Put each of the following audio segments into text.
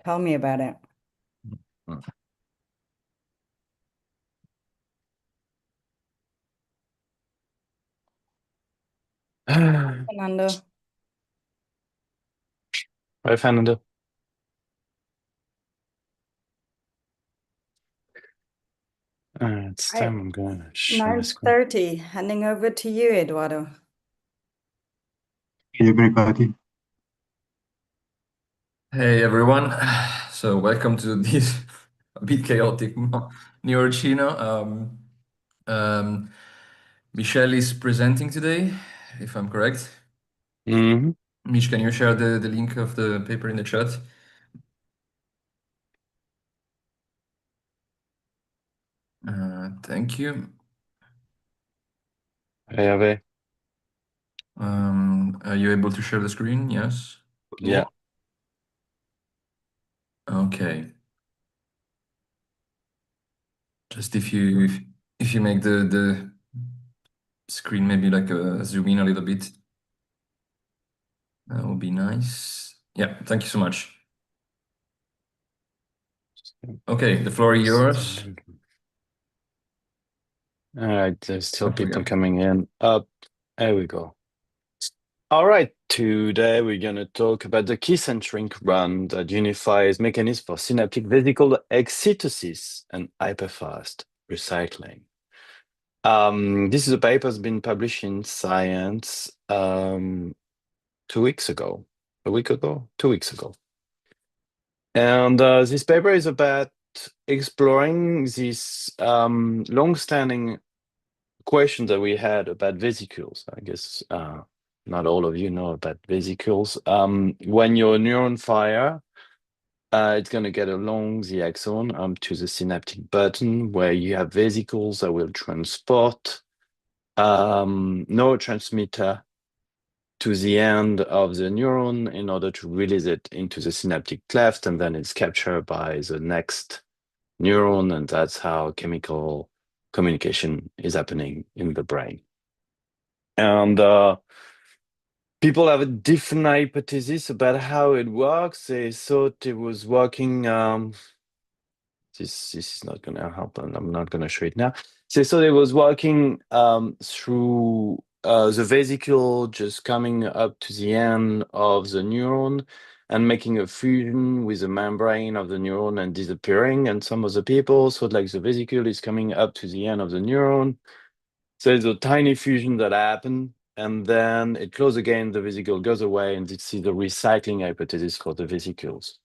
Tell me about it. Fernando. Hi, Fernando. It's time I'm going to share my screen. 9:30. Handing over to you, Eduardo. Hey everybody. Hey everyone. So welcome to this a bit chaotic Neuroccino. Michelle is presenting today, if I'm correct. Mm-hmm. Mich, can you share the link of the paper in the chat? Thank you. Hey, Ave. Are you able to share the screen? Yes. Yeah. Okay. Just if you make the screen maybe like zoom in a little bit, that would be nice. Yeah, thank you so much. Okay, the floor is yours. All right, there's still There we people go. coming in. There we go. All right, today we're going to talk about the key-centric run that unifies mechanisms for synaptic vesicle exocytosis and hyperfast recycling. This is a paper that's been published in Science 2 weeks ago. A week ago? 2 weeks ago. And this paper is about exploring this long-standing question that we had about vesicles. I guess not all of you know about vesicles. When your neuron fire, it's going to get along the axon to the synaptic button where you have vesicles that will transport neurotransmitter to the end of the neuron in order to release it into the synaptic cleft, and then it's captured by the next neuron, and that's how chemical communication is happening in the brain. And people have a different hypothesis about how it works. They thought it was working. This is not going to help, and I'm not going to show it now. They thought it was working through the vesicle just coming up to the end of the neuron and making a fusion with the membrane of the neuron and disappearing. And some of the people thought like the vesicle is coming up to the end of the neuron. So there's a tiny fusion that happened, and then it closes again, the vesicle goes away, and this is the recycling hypothesis for the vesicles.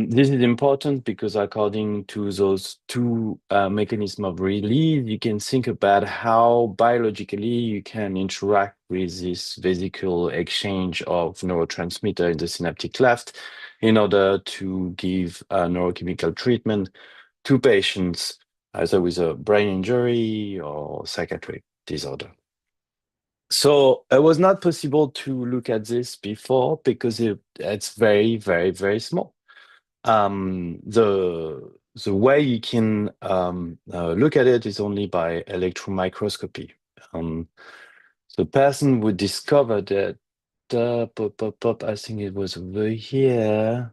This is important because according to those two mechanisms of release, you can think about how biologically you can interact with this vesicle exchange of neurotransmitter in the synaptic cleft in order to give neurochemical treatment to patients either with a brain injury or psychiatric disorder. So it was not possible to look at this before because it's very, very, very small. The way you can look at it is only by electron microscopy. The person who discovered it, I think it was over here.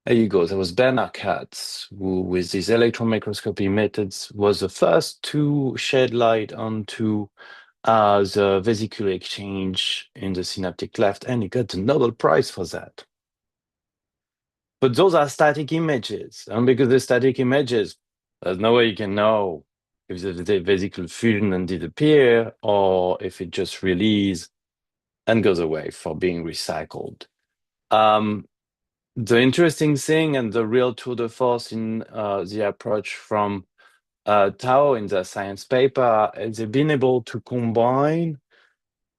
There you go. There was Bernard Katz, who, with his electron microscopy methods, was the first to shed light onto the vesicle exchange in the synaptic cleft, and he got the Nobel Prize for that. But those are static images, and because they're static images, there's no way you can know if the vesicle fusion and disappear, or if it just release and goes away for being recycled. The interesting thing and the real tour de force in the approach from Tao in the science paper is they've been able to combine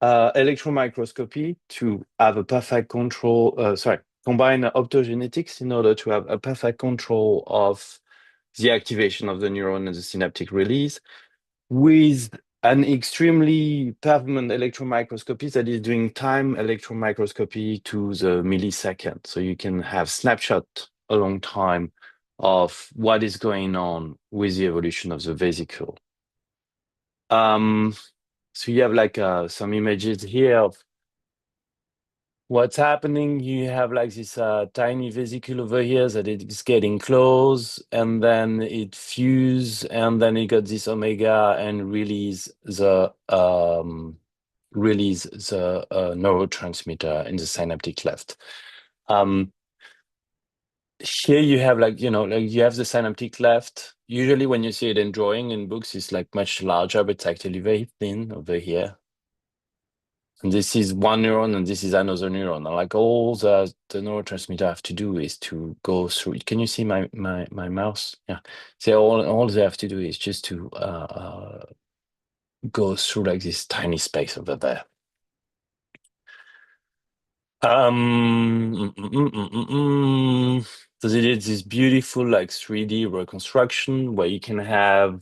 electron microscopy to have a perfect control, combine optogenetics in order to have a perfect control of the activation of the neuron and the synaptic release with an extremely performant electron microscopy that is doing time electron microscopy to the millisecond. So you can have snapshot a long time of what is going on with the evolution of the vesicle. So you have like some images here of what's happening, you have like this tiny vesicle over here that it's getting close, and then it fuse, and then it got this omega and release the neurotransmitter in the synaptic cleft. Here you have like, like you have the synaptic cleft. Usually when you see it in drawing in books, it's like much larger, but it's actually very thin over here. And this is one neuron and this is another neuron. And like all the neurotransmitter have to do is to go through. Can you see my mouse? Yeah. So all they have to do is just to go through like this tiny space over there. So they did this beautiful like 3D reconstruction where you can have,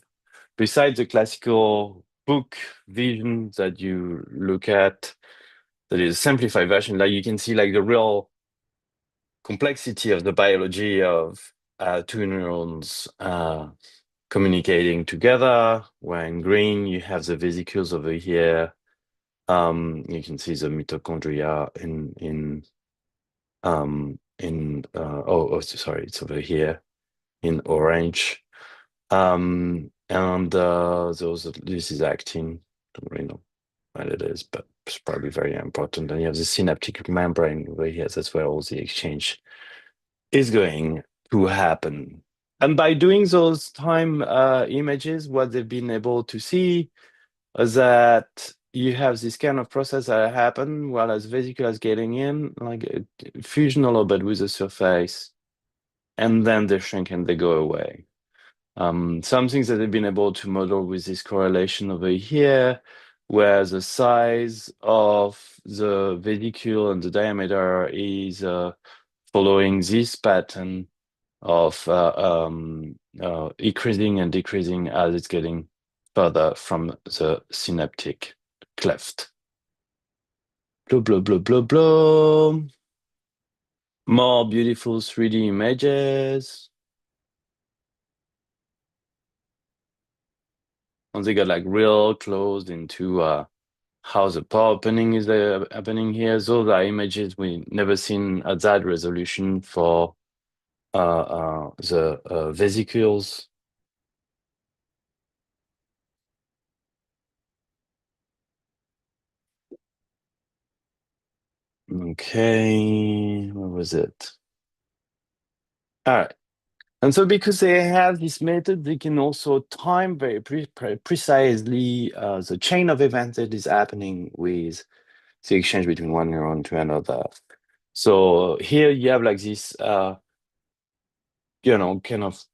besides the classical book vision that you look at, that is a simplified version, like you can see like the real complexity of the biology of two neurons communicating together, where in green you have the vesicles over here. You can see the mitochondria sorry, it's over here in orange. This is actin. Don't really know what it is, but it's probably very important. And you have the synaptic membrane over here. That's where all the exchange is going to happen. And by doing those time images, what they've been able to see is that you have this kind of process that happen while as vesicle is getting in, like a fusion a little bit with the surface, and then they shrink and they go away. Some things that they've been able to model with this correlation over here, where the size of the vesicle and the diameter is following this pattern of increasing and decreasing as it's getting further from the synaptic cleft. Blah, blah, blah, blah, blah. More beautiful 3D images. And they got like real close into how the pore opening is happening here. Those are images we never seen at that resolution for the vesicles. Okay, where was it? All right. And so because they have this method, they can also time very precisely the chain of events that is happening with the exchange between one neuron to another. So here you have like this, kind of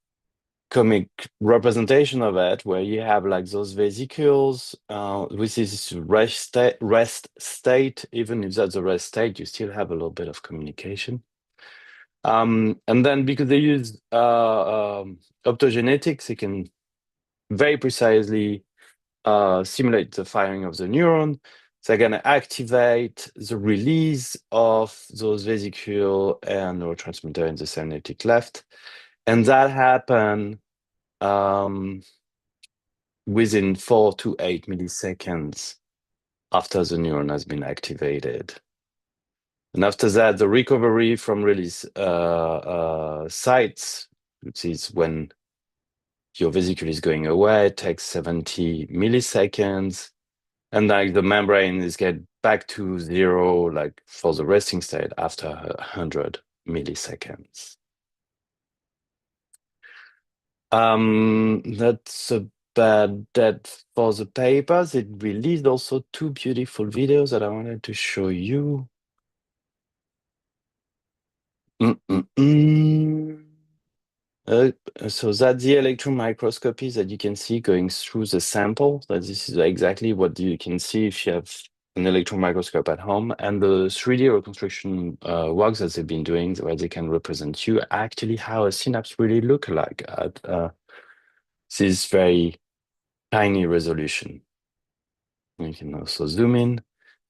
comic representation of it, where you have like those vesicles with this rest state. Even if that's a rest state, you still have a little bit of communication. And then because they use optogenetics, they can very precisely simulate the firing of the neuron. So they're going to activate the release of those vesicle and neurotransmitter in the synaptic cleft. And that happened within 4 to 8 milliseconds after the neuron has been activated. And after that, the recovery from release sites, which is when your vesicle is going away, takes 70 milliseconds. And like the membrane is get back to zero, like for the resting state after 100 milliseconds. That's about that for the papers. It released also 2 beautiful videos that I wanted to show you. So that's the electron microscopy that you can see going through the sample. That this is exactly what you can see if you have an electron microscope at home. And the 3D reconstruction works that they've been doing, where they can represent you actually how a synapse really look like at this very tiny resolution. You can also zoom in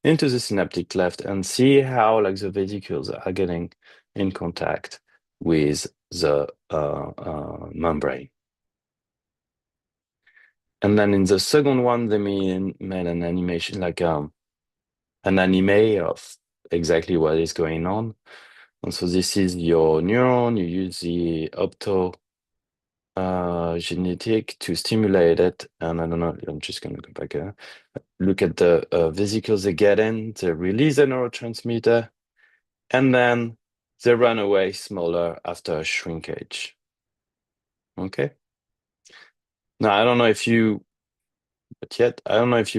into the synaptic cleft and see how like the vesicles are getting in contact with the membrane. And then in the second one, they made an animation, like an anime of exactly what is going on. And so this is your neuron. You use the optogenetic to stimulate it. And I don't know, I'm just going to go back here. Look at the vesicles they get in, they release a neurotransmitter, and then they run away smaller after a shrinkage. Okay. Now, I don't know if you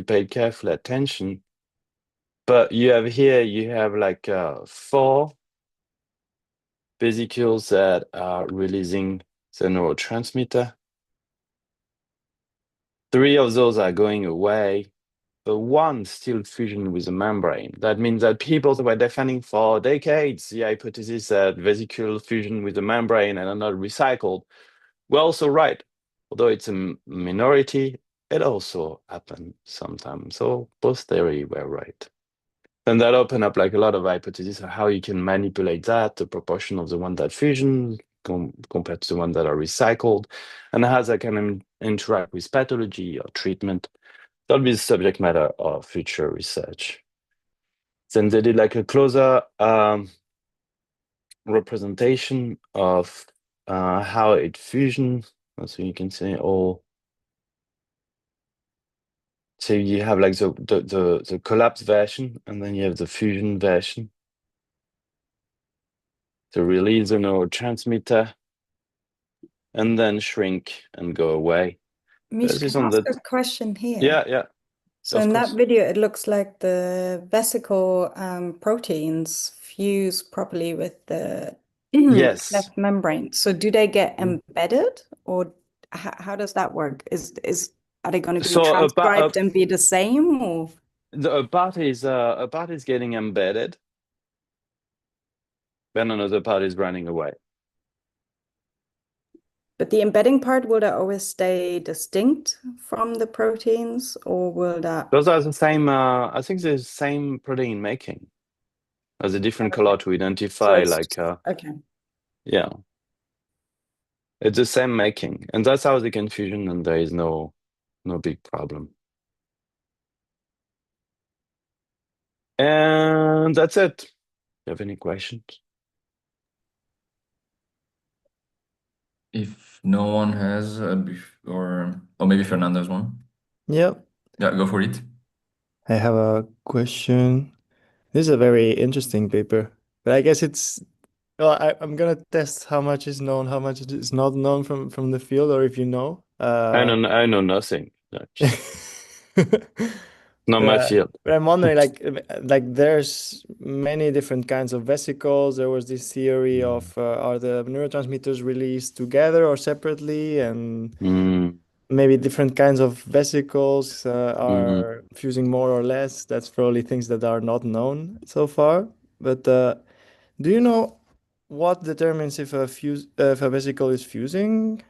paid careful attention, but you have like 4 vesicles that are releasing the neurotransmitter. 3 of those are going away, but 1 still fusion with the membrane. That means that people were defending for decades the hypothesis that vesicle fusion with the membrane and are not recycled were also right. Although it's a minority, it also happened sometimes. So both theories were right. And that opened up like a lot of hypotheses of how you can manipulate that, the proportion of the one that fusion compared to the one that are recycled, and how that can interact with pathology or treatment. That'll be the subject matter of future research. Then they did like a closer representation of how it fusion. So you can see all. So you have like the collapse version, and then you have the fusion version. To release the neurotransmitter, and then shrink and go away. Mish, This is can I on ask the a question here? yeah. So Of in course. that video, it looks like the vesicle proteins fuse properly with the Yes. cleft membrane. So do they get Mm. embedded, or how does that work? Are they going to be So transcribed and be the same, or? a part is getting embedded, then another part is running away. But the embedding part, will that always stay distinct from the proteins, or will that? Those are the same. I think the same protein making. There's a different color to So identify. it's Like okay. yeah, it's the same making, and that's how they can fusion, and there is no big problem. And that's it. You have any questions? If no one has, or maybe Fernando has one. Yep. Yeah, go for it. I have a question. This is a very interesting paper, but I guess it's well, I'm gonna test how much is known, how much is not known from the field, or if you know. I know nothing. Actually. Not But, my field. but I'm wondering, like there's many different kinds of vesicles. There was this theory of are the neurotransmitters released together or separately, and maybe different kinds of vesicles are fusing more or less. That's probably things that are not known so far. But do you know what determines if if a vesicle is fusing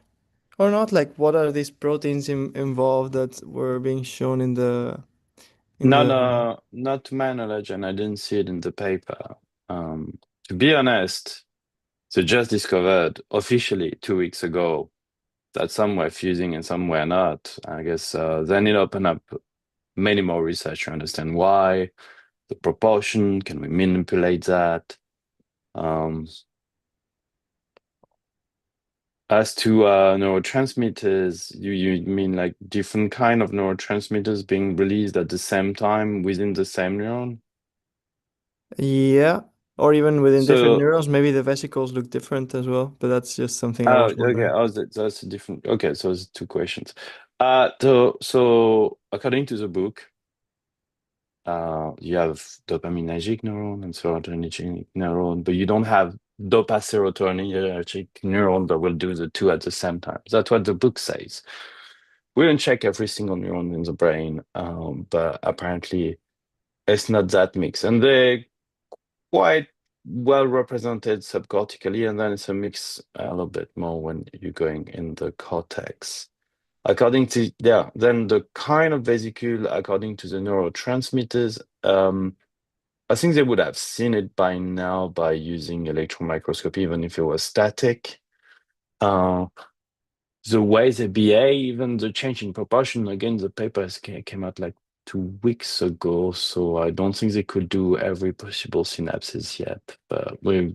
or not? Like, what are these proteins involved that were being shown in the No, not to my knowledge, and I didn't see it in the paper. To be honest, they just discovered officially 2 weeks ago that some were fusing and some were not. I guess then it opened up many more research to understand why, the proportion, can we manipulate that? As to neurotransmitters, you mean like different kind of neurotransmitters being released at the same time within the same neuron? Yeah, or even within different So, neurons, maybe the vesicles look different as well. But that's just something I was okay. wondering. That's a different. Okay, so it's 2 questions. So according to the book, you have dopaminergic neuron and serotonergic neuron, but you don't have dopa-serotonergic neuron that will do the 2 at the same time. That's what the book says. We don't check every single neuron in the brain, but apparently it's not that mix, and they're quite well represented subcortically, and then it's a mix a little bit more when you're going in the cortex. According to then the kind of vesicle, according to the neurotransmitters, I think they would have seen it by now by using electron microscopy, even if it was static. The way they behave, even the change in proportion, again, the papers came out like 2 weeks ago, so I don't think they could do every possible synapses yet. But we'll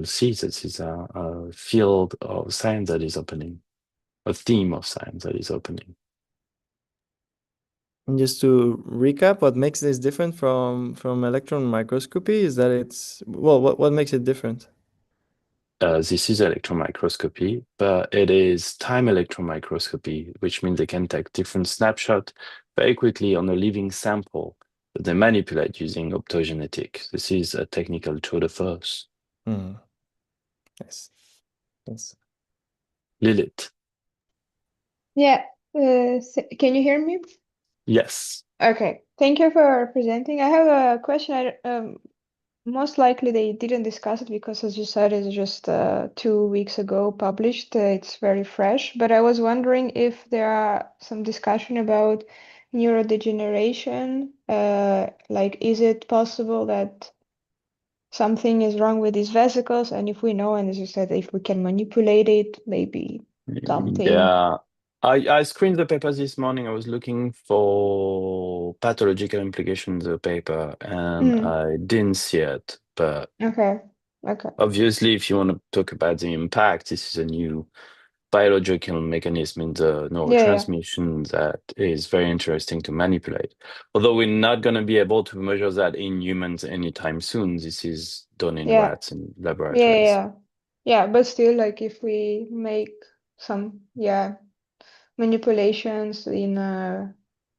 see. This is a field of science that is opening, a theme of science that is opening. And just to recap, what makes this different from electron microscopy is that it's, well, what makes it different? This is electron microscopy, but it is time electron microscopy, which means they can take different snapshots very quickly on a living sample that they manipulate using optogenetic. This is a technical tour de force. Yes. Yes. Lilith. Yeah. Can you hear me? Yes. Okay. Thank you for presenting. I have a question. Most likely they didn't discuss it because, as you said, it's just 2 weeks ago published. It's very fresh. But I was wondering if there are some discussion about neurodegeneration. Like, is it possible that something is wrong with these vesicles? And if we know, and as you said, if we can manipulate it, maybe something. Yeah. I screened the paper this morning. I was looking for pathological implications of the paper, and I didn't see it. But Okay. obviously, if you want to talk about the impact, this is a new biological mechanism in the neurotransmission that is very interesting to manipulate. Although we're not going to be able to measure that in humans anytime soon. This is done in rats in laboratories. Yeah, but still, like if we make some manipulations in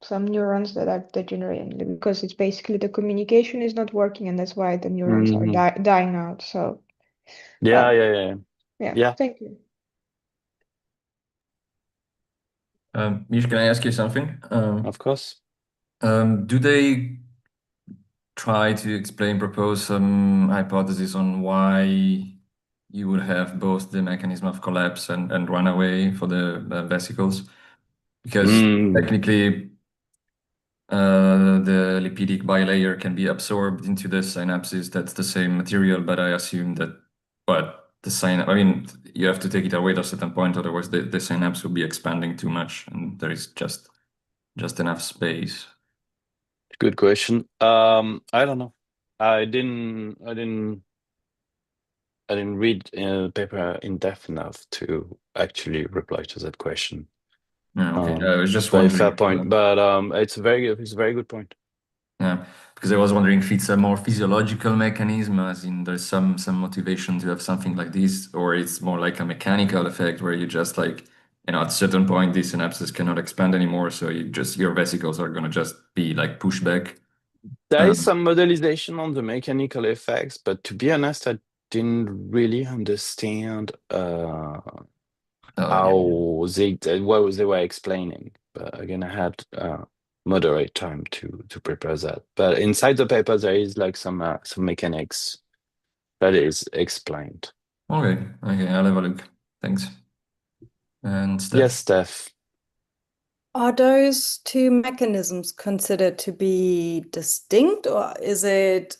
some neurons that are degenerating, because it's basically the communication is not working, and that's why the neurons are dying out. So Yeah. Thank you. Mish, can I ask you something? Of course. Do they try to propose some hypothesis on why you would have both the mechanism of collapse and runaway for the vesicles? Because technically, the lipidic bilayer can be absorbed into the synapses. That's the same material, but I assume that, I mean, you have to take it away at a certain point, otherwise the synapse will be expanding too much, and there is just enough space. Good question. I don't know. I didn't read the paper in depth enough to actually reply to that question. Okay. I was just Very wondering. fair point, but it's a very good point. Yeah, because I was wondering if it's a more physiological mechanism, as in there's some motivation to have something like this, or it's more like a mechanical effect where you just like, at a certain point, these synapses cannot expand anymore, so your vesicles are gonna just be like pushed back. There is some modelization on the mechanical effects, but to be honest, I didn't really understand how what they were explaining. But again, I had moderate time to prepare that. But inside the paper, there is like some mechanics that is explained. Okay, I'll have a look. Thanks. And Steph? Yes, Steph. Are those two mechanisms considered to be distinct, or is it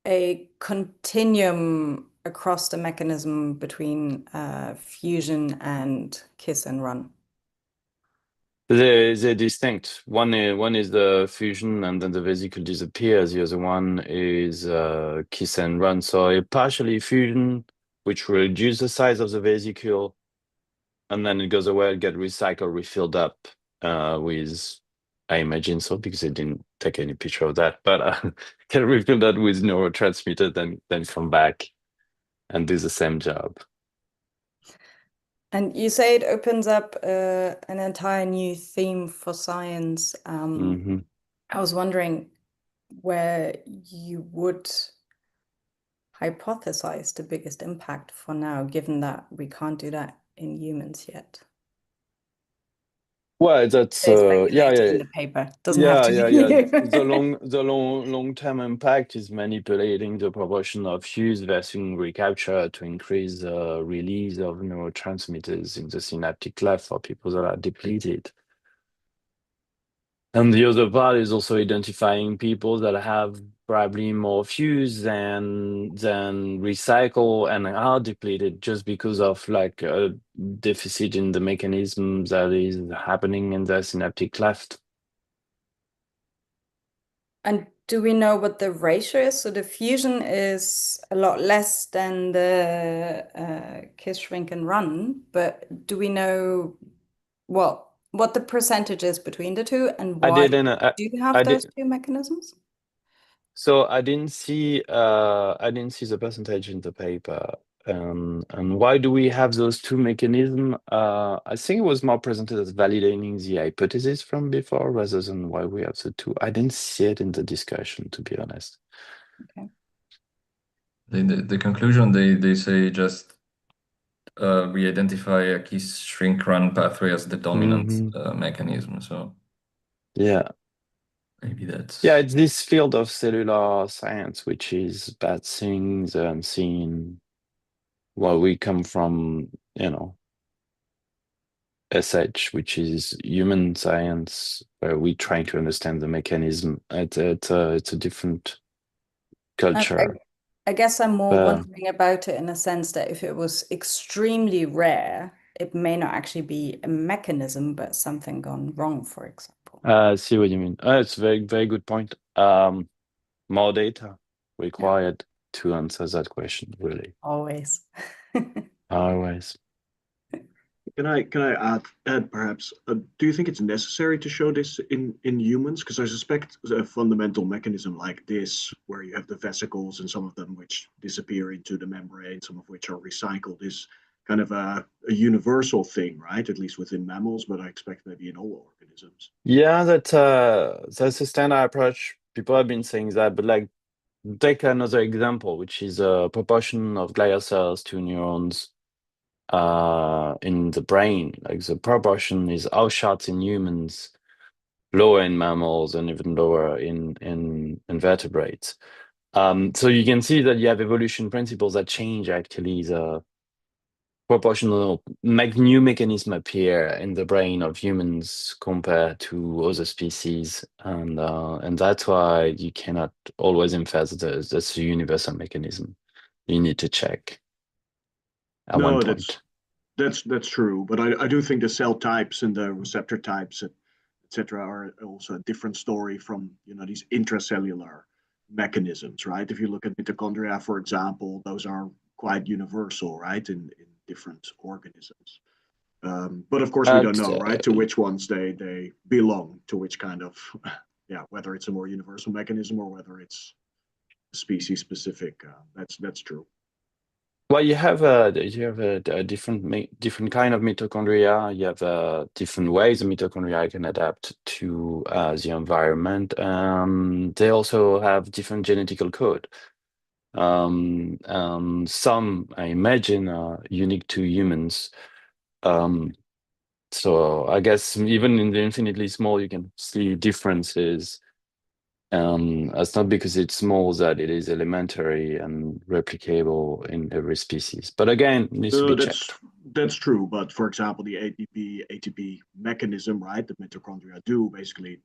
a continuum across the mechanism between fusion and kiss and run? They're distinct. One is the fusion, and then the vesicle disappears. The other one is kiss and run. So a partially fusion, which will reduce the size of the vesicle, and then it goes away, get recycled, refilled up with, I imagine so, because I didn't take any picture of that, but can refill that with neurotransmitter, then come back and do the same job. And you say it opens up an entire new theme for science. I was wondering where you would hypothesize the biggest impact for now, given that we can't do that in humans yet. Well, that's in the paper. Doesn't have to be The long-term impact is manipulating the proportion of fused versus recapture to increase the release of neurotransmitters in the synaptic cleft for people that are depleted. And the other part is also identifying people that have probably more fuse than recycle and are depleted just because of like a deficit in the mechanism that is happening in the synaptic cleft. And do we know what the ratio is? So the fusion is a lot less than the kiss, shrink, and run, but do we know, well, what the percentage is between the two and I why didn't. do you have I those did. two mechanisms? So I didn't see. I didn't see the percentage in the paper. And why do we have those two mechanisms? I think it was more presented as validating the hypothesis from before rather than why we have the two. I didn't see it in the discussion, to be honest. Okay. The conclusion they say just we identify a kiss shrink run pathway as the dominant mechanism. So yeah, maybe that's it's this field of cellular science which is bad seeing the unseen. Well, we come from, SH, which is human science, where we try to understand the mechanism. It's a different culture. I guess I'm more But wondering about it in a sense that if it was extremely rare, it may not actually be a mechanism, but something gone wrong, for example. I see what you mean. It's a very, very good point. More data required to answer that question, really. Always. Always. Can I add perhaps? Do you think it's necessary to show this in humans? Because I suspect a fundamental mechanism like this, where you have the vesicles and some of them which disappear into the membrane, some of which are recycled, is kind of a universal thing, right? At least within mammals, but I expect maybe in all organisms. Yeah, that's a standard approach. People have been saying that, but like take another example, which is a proportion of glial cells to neurons in the brain. Like the proportion is outshot in humans, lower in mammals, and even lower in invertebrates. So you can see that you have evolution principles that change actually the proportional, make new mechanism appear in the brain of humans compared to other species, and that's why you cannot always infer that that's a universal mechanism. You need to check at one No, point. that's true, but I do think the cell types and the receptor types, etc., are also a different story from these intracellular mechanisms, right? If you look at mitochondria, for example, those are quite universal, right, in different organisms. But of course, we don't know, right, to which ones they belong, to which kind of, whether it's a more universal mechanism or whether it's species specific. That's true. Well, you have a different kind of mitochondria. You have different ways the mitochondria can adapt to the environment. They also have different genetical code. Some, I imagine, are unique to humans. So I guess even in the infinitely small, you can see differences. It's not because it's small that it is elementary and replicable in every species. But again, it needs to be checked. That's true. But for example, the ATP mechanism, right? The mitochondria do basically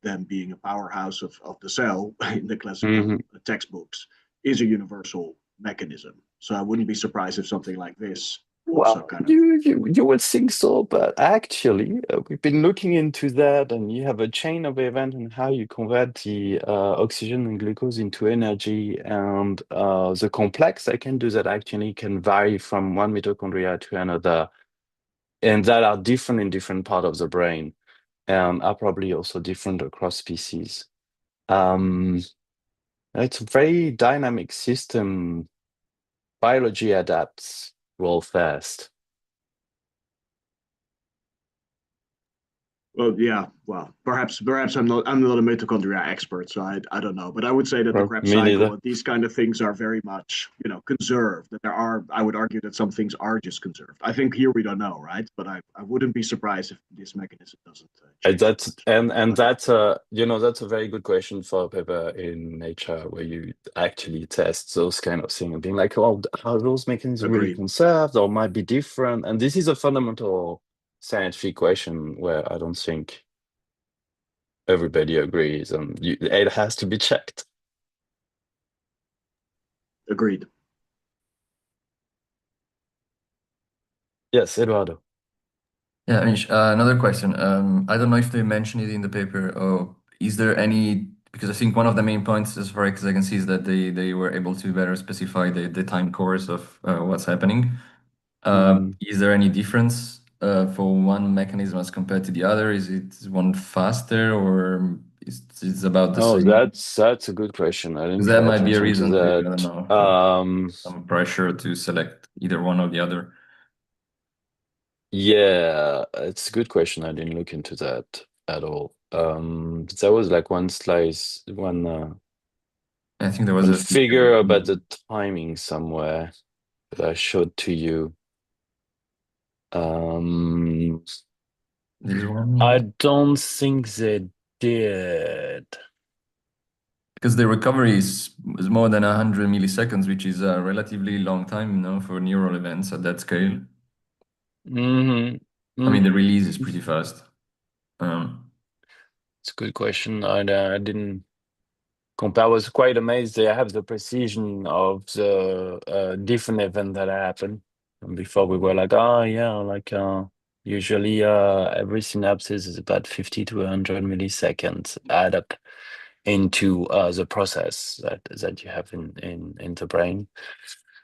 them being a powerhouse of the cell in the classical textbooks is a universal mechanism. So I wouldn't be surprised if something like this also kind of. You would think so, but actually, we've been looking into that, and you have a chain of events and how you convert the oxygen and glucose into energy, and the complex that can do that actually can vary from one mitochondria to another, and that are different in different parts of the brain, and are probably also different across species. It's a very dynamic system. Biology adapts real fast. Well, yeah. Well, perhaps I'm not a mitochondria expert, so I don't know. But I would say that the Krebs cycle and these kind of things are very much conserved. That I would argue that some things are just conserved. I think here we don't know, right? But I wouldn't be surprised if this mechanism doesn't change. That's a very good question for a paper in Nature where you actually test those kind of things and being like, oh, how those mechanisms really conserved or might be different. And this is a fundamental scientific question where I don't think everybody agrees, and it has to be checked. Agreed. Yes, Eduardo. Yeah, Anish, another question. I don't know if they mentioned it in the paper. Is there any because I think one of the main points, as far as I can see, is that they were able to better specify the time course of what's happening. Is there any difference for one mechanism as compared to the other? Is it one faster, or is it's about the Oh, same? that's a good question. I didn't Because that pay might be a attention to reason to, I don't that. know, for some pressure to select either one or the other. Yeah, it's a good question. I didn't look into that at all. There was like one slice, I think there was one a figure about the timing somewhere that I showed to you. this one. I don't think they did. Because the recovery is more than 100 milliseconds, which is a relatively long time, you know, for neural events at that scale. I mean, the release is pretty fast. It's a good question. I didn't compare. I was quite amazed they have the precision of the different event that happened. And before we were like, oh yeah, like usually every synapses is about 50 to 100 milliseconds add up into the process that you have in the brain.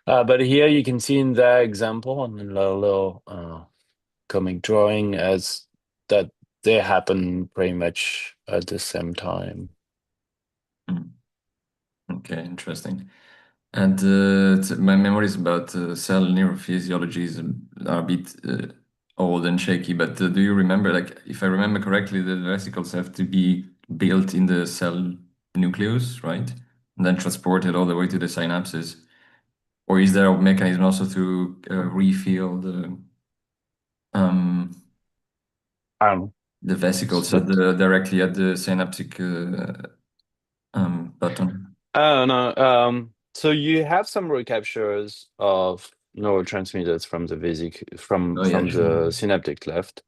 But here you can see in the example on the little comic drawing as that they happen pretty much at the same time. Okay, interesting. And my memories about cell neurophysiology are a bit old and shaky, but do you remember, like, if I remember correctly, the vesicles have to be built in the cell nucleus, right? And then transported all the way to the synapses. Or is there a mechanism also to refill Um, the vesicles so, directly at the synaptic button? oh no. So you have some recaptures of neurotransmitters from the Oh yeah, from sure. the synaptic left.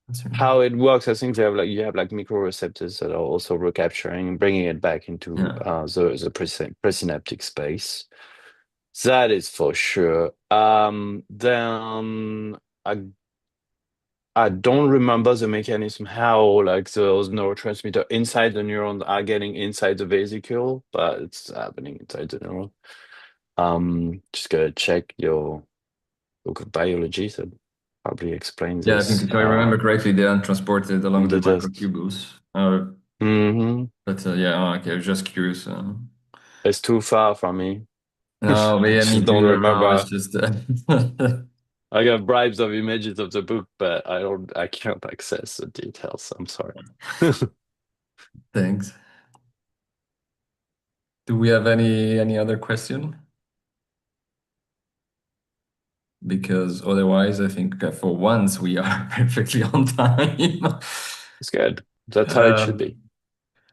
That's right. How it works, I think they have like you have like microreceptors that are also recapturing, bringing it back into Yeah. the presynaptic space. That is for sure. Then I don't remember the mechanism how like those neurotransmitter inside the neuron are getting inside the vesicle, but it's happening inside the neuron. Just gotta check your book of biology that probably explains Yeah, I think this if I remember correctly, they are transported along the the test. microtubules. But yeah, oh, okay, I was just curious. It's too far from me. No, but yeah, me Just don't too. No, it's remember. just I got bribes of images of the book, but I can't access the details. I'm sorry. thanks. Do we have any other question? Because otherwise, I think for once we are perfectly on time. It's good. That's how it should be.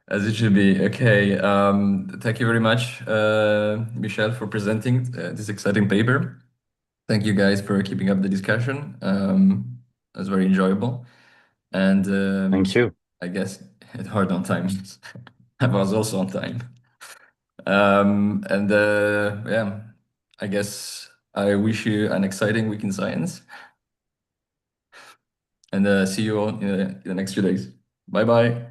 As it should be. Okay. Thank you very much, Michel, for presenting this exciting paper. Thank you guys for keeping up the discussion. It was very enjoyable. And Thank you. I guess it's hard on time. I was also on time. And yeah, I guess I wish you an exciting week in science. And see you all in the next few days. Bye bye.